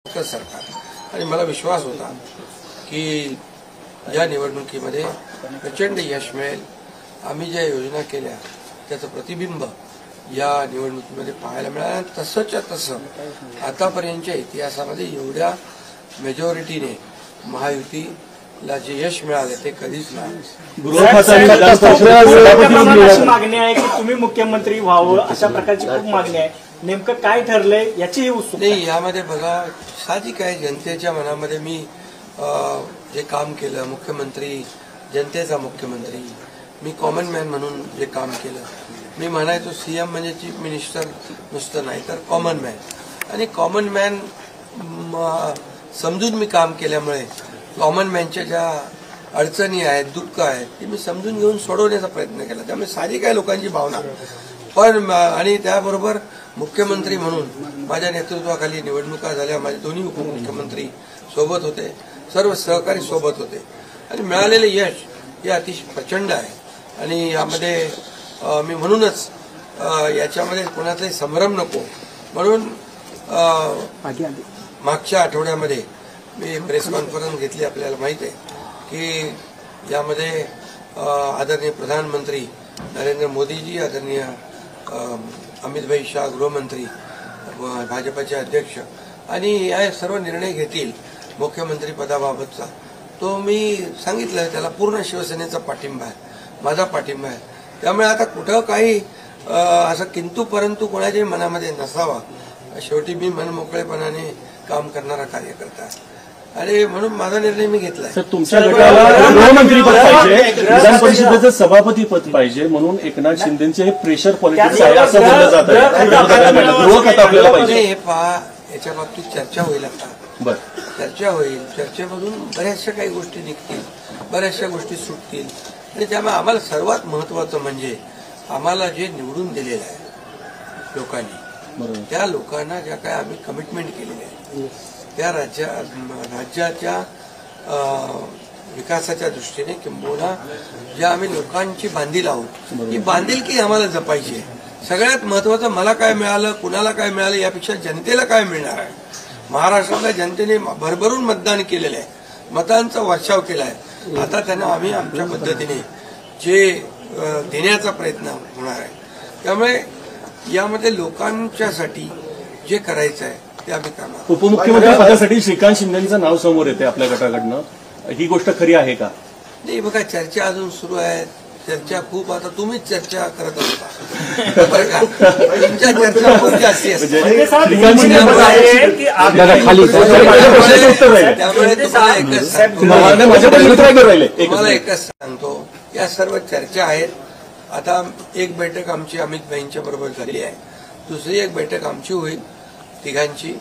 सरकार आणि मला विश्वास होता की या निवडणुकीमध्ये प्रचंड यश मिळेल. आम्ही ज्या योजना केल्या त्याचं प्रतिबिंब या निवडणुकीमध्ये पाहायला मिळालं. तसंच्या तसं आतापर्यंतच्या इतिहासामध्ये एवढ्या मेजॉरिटीने महायुतीला जे यश मिळाले ते कधीच नाही. मागणी आहे की तुम्ही मुख्यमंत्री व्हावं अशा प्रकारची खूप मागणी आहे. नेमकं काय ठरलंय याची उत्सुकता नाही. यामध्ये बघा साहजिक आहे जनतेच्या मनामध्ये मी जे काम केलं मुख्यमंत्री जनतेचा मुख्यमंत्री मी कॉमन मॅन म्हणून जे काम केलं मी म्हणायचो सीएम म्हणजे चीफ मिनिस्टर नुसतं नाही तर कॉमन मॅन आणि कॉमन मॅन समजून मी काम केल्यामुळे कॉमन मॅनच्या ज्या अडचणी आहेत दुःख आहेत ते मी समजून घेऊन सोडवण्याचा प्रयत्न केला. त्यामुळे साहजिक आहे लोकांची भावना पण आणि त्याबरोबर मुख्यमंत्री म्हणून माझ्या नेतृत्वाखाली निवडणुका झाल्या. माझे दोन्ही उपमुख्यमंत्री सोबत होते, सर्व सहकारी सोबत होते आणि मिळालेले यश हे अतिशय प्रचंड आहे. आणि यामध्ये मी म्हणूनच याच्यामध्ये कोणाचाही संभ्रम नको म्हणून मागच्या आठवड्यामध्ये मी प्रेस कॉन्फरन्स घेतली. आपल्याला माहित आहे की यामध्ये आदरणीय प्रधानमंत्री नरेंद्र मोदीजी, आदरणीय अमित शाह गृहमंत्री, भाजपचे अध्यक्ष आणि या सर्व निर्णय घेतील मुख्यमंत्री पदाबाबतचा. तो मी सांगितलं त्याला पूर्ण शिवसेनेचा पाठिंबा आहे, माझा पाठिंबा आहे. त्यामुळे आता कुठं काही असं किंतु परंतु कोणाच्याही मनामध्ये नसावा. शेवटी मी मनमोकळेपणाने काम करणारा कार्यकर्ता आहे आणि म्हणून माझा निर्णय मी घेतलाय. सर तुमच्या गटाला गृहमंत्रीपद पाहिजे, विधान परिषदेचं सभापती पद पाहिजे म्हणून एकनाथ शिंदेचे प्रेशर पॉलिटिक्स आहे असं बोललं जात आहे. गृहखातं आपल्याला पाहिजे. हे पहा याच्या बाबतीत चर्चा होईल आता. बरं चर्चा होईल. चर्चेमधून बऱ्याचशा काही गोष्टी निघतील, बऱ्याचशा गोष्टी सुटतील आणि त्यामुळे आम्हाला सर्वात महत्वाचं म्हणजे आम्हाला जे निवडून दिलेलं आहे लोकांनी त्या लोकांना ज्या काय आम्ही कमिटमेंट केलेली आहे त्या राज्याच्या विकासाच्या दृष्टीने किंबहुना ज्या आम्ही लोकांची बांधील आहोत ही बांधिलकी आम्हाला जपायची आहे. सगळ्यात महत्वाचं मला काय मिळालं कुणाला काय मिळालं यापेक्षा जनतेला काय मिळणार आहे. महाराष्ट्रातल्या जनतेने भरभरून मतदान केलेलं आहे, मतांचा वर्षाव केला आहे. आता त्यांना आम्ही आमच्या पद्धतीने जे देण्याचा प्रयत्न होणार आहे. त्यामुळे यामध्ये लोकांच्यासाठी जे करायचं आहे ते आम्ही करणार. उपमुख्यमंत्री पदासाठी श्रीकांत शिंदेचं नाव समोर येते आपल्या गटाकडनं, ही गोष्ट खरी आहे का? नाही बघा चर्चा अजून सुरू आहे. चर्चा खूप आता तुम्हीच चर्चा करत असता बरं का. तुमच्या चर्चा खूप जास्ती असते त्यामुळे तुम्हाला एकच सांगतो या सर्व चर्चा आहेत. आता एक बैठक आमची अमित भाईंच्या बरोबर झाली आहे, दुसरी एक बैठक आमची होईल तिघांची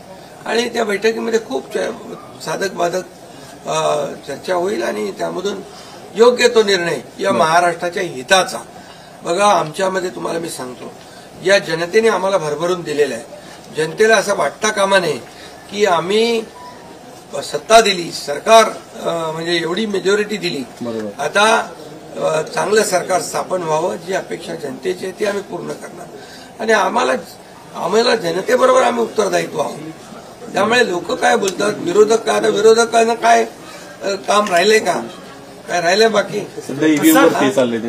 आणि त्या बैठकीमध्ये खूप साधक बाधक चर्चा होईल आणि त्यामधून योग्य तो निर्णय या महाराष्ट्राच्या हिताचा. बघा आमच्यामध्ये तुम्हाला मी सांगतो या जनतेने आम्हाला भरभरून दिलेलं आहे. जनतेला असं वाटता कामा नये की आम्ही सत्ता दिली सरकार म्हणजे एवढी मेजॉरिटी दिली आता चांगलं सरकार स्थापन व्हावं. जी अपेक्षा जनतेची आहे ती आम्ही पूर्ण करणार आणि आम्हाला जनतेबरोबर आम्ही उत्तरदायित्व आहोत. त्यामुळे लोक काय बोलतात विरोधक काय, आता विरोधकांना काय काम राहिलंय का, काय राहिलंय बाकी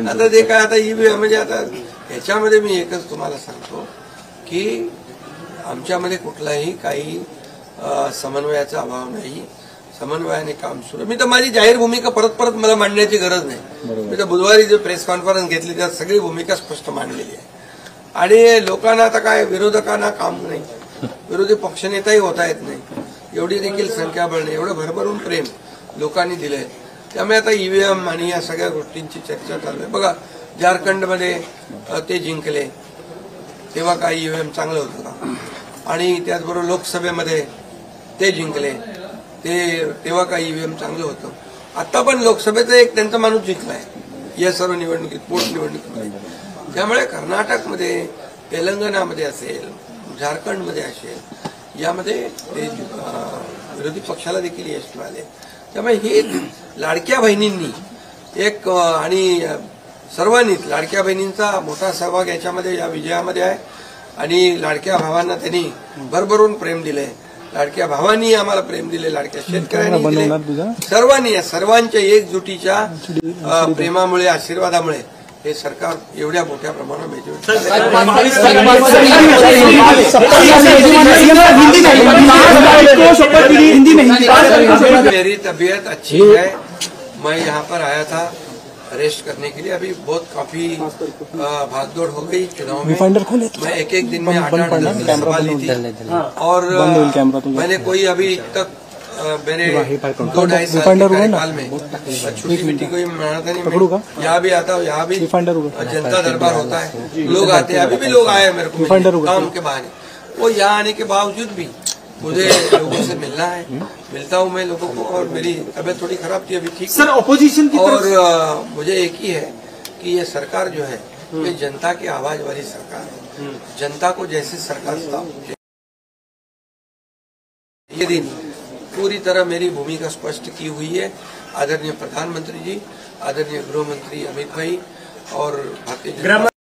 आता ते काय आता ईव्हीएम म्हणजे आता ह्याच्यामध्ये मी एकच तुम्हाला सांगतो की आमच्यामध्ये कुठलाही काही समन्वयाचा अभाव नाही. समन्वयाने काम सुरू. मी तर माझी जाहीर भूमिका परत परत मला मांडण्याची गरज नाही. मी तर बुधवारी जे प्रेस कॉन्फरन्स घेतली त्यात सगळी भूमिका स्पष्ट मांडलेली आहे आणि लोकांना आता काय विरोधकांना काम नाही, विरोधी पक्षनेताही होता येत नाही, एवढी देखील संख्याबळ नाही, एवढं भरभरून प्रेम लोकांनी दिलंय. त्यामुळे आता ईव्हीएम आणि या सगळ्या गोष्टींची चर्चा चालू आहे. बघा झारखंडमध्ये ते जिंकले तेव्हा काय ईव्हीएम चांगलं होतं का आणि त्याचबरोबर लोकसभेमध्ये ते जिंकले तेव्हा काही ईव्हीएम चांगलं होतं. आता पण लोकसभेचा एक त्यांचा माणूस जिंकलाय या सर्व निवडणुकीत पोटनिवडणुकीमध्ये. त्यामुळे कर्नाटकमध्ये तेलंगणामध्ये असेल झारखंडमध्ये असेल यामध्ये विरोधी पक्षाला देखील यश मिळाले. त्यामुळे हे लाडक्या बहिणींनी एक आणि सर्वांनीच लाडक्या बहिणींचा मोठा सहभाग याच्यामध्ये या विजयामध्ये आहे आणि लाडक्या भावांना त्यांनी भरभरून प्रेम दिलंय. लाडक्या भावांनी आम्हाला प्रेम दिले, लाडक्या शेतकऱ्यांनी दिले, सर्वांच्या एकजुटीच्या प्रेमामुळे, आशीर्वादामुळे हे सरकार एवढ्या मोठ्या प्रमाणात मेरी तबीयत अच्छी है। मैं यहाँ पर आया था रेस्ट करने के लिए। अभी काफी भागदौड़ हो गई चुनाव में। मैं एक दिन में 8-10 सभा ली थी और मैंने कोई अभी तक मेरे 2-2.5 साल के कार्यकाल में छुट्टी मिट्टी कोई मनाता नहीं। मैं यहाँ भी आता हूँ, यहाँ भी जनता दरबार होता है, लोग आते हैं। अभी भी लोग आए मेरे को काम के बहाने। वो यहाँ आने के बावजूद भी मुझे लोगों से मिलना है, मिलता हूँ मैं लोगों को। और मेरी तबीयत थोड़ी खराब थी, अभी ठीक सर ऑपोजिशन की और मुझे एक ही है कि ये सरकार जो है ये जनता की आवाज वाली सरकार है। जनता को जैसे सरकार ये दिन पूरी तरह मेरी भूमिका स्पष्ट की हुई है। आदरणीय प्रधानमंत्री जी, आदरणीय गृह मंत्री अमित भाई और भारतीय जनता